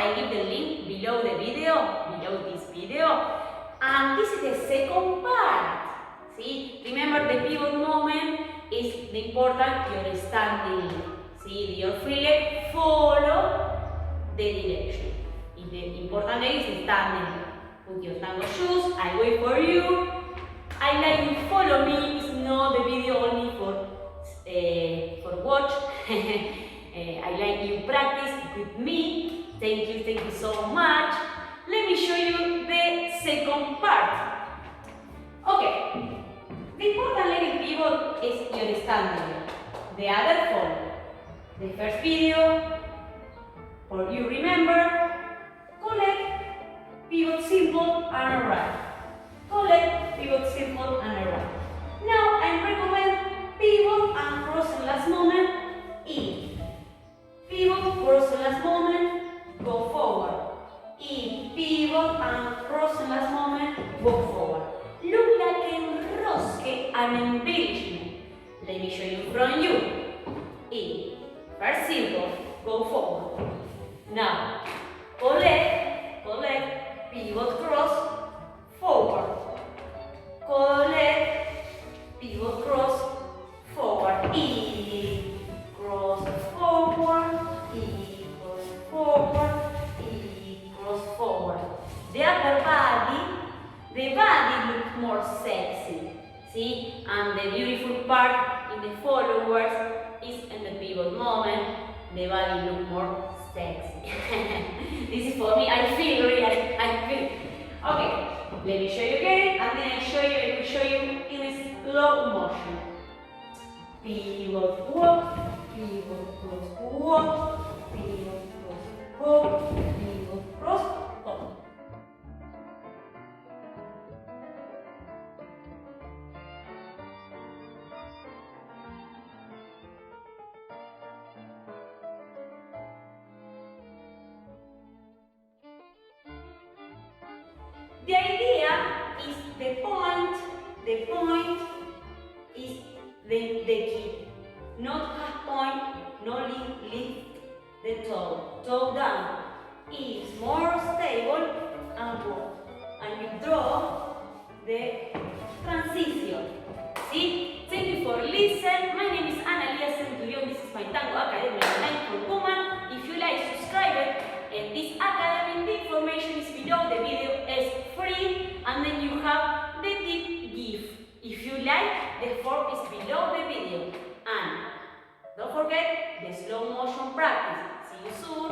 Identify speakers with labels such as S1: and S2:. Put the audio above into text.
S1: I give the link below the video, below this video. And this is the second part. See, remember the pivot moment is the important your standing. See, your free leg follow the direction. If the important leg is standing. Put your tango shoes, I wait for you. I like you follow me. It's not the video only for watch. I like you practice with me. Thank you so much. Let me show you the second part. Okay. The important leg pivot is your standing. The other follow. The first video, for you remember, collect, pivot simple and right. Collect, pivot simple and right. Now I recommend pivot and cross in last moment in. Pivot, cross in last moment, go forward. In, pivot and cross in last moment, go forward. Look like a rosque and embellishment. Let me show you from you. In, first simple, go forward. Now, collect, pivot, cross, forward. Collect, pivot, cross, forward. In, cross, forward. In, cross, forward. In, cross, forward. The upper body, the body looks more sexy. See? And the beautiful part in the followers is in the pivot moment. The body looks more sexy. This is for me, I feel real. Okay, let me show you again, and then I will show you in slow motion. Pivot, walk, pivot, cross, walk, pivot, cross, walk, pivot, cross, walk. The idea is the point is the key. Not half point, no lift the toe down. Is more stable and walk. And you draw the transition. See? Thank you for listening. My name is Analía Centurión. This is my Tango Academy online for women. If you like, subscribe it. And this academy, the information is below. The video is free, and then you have the tip gift. If you like, the form is below the video. And don't forget the slow motion practice. See you soon.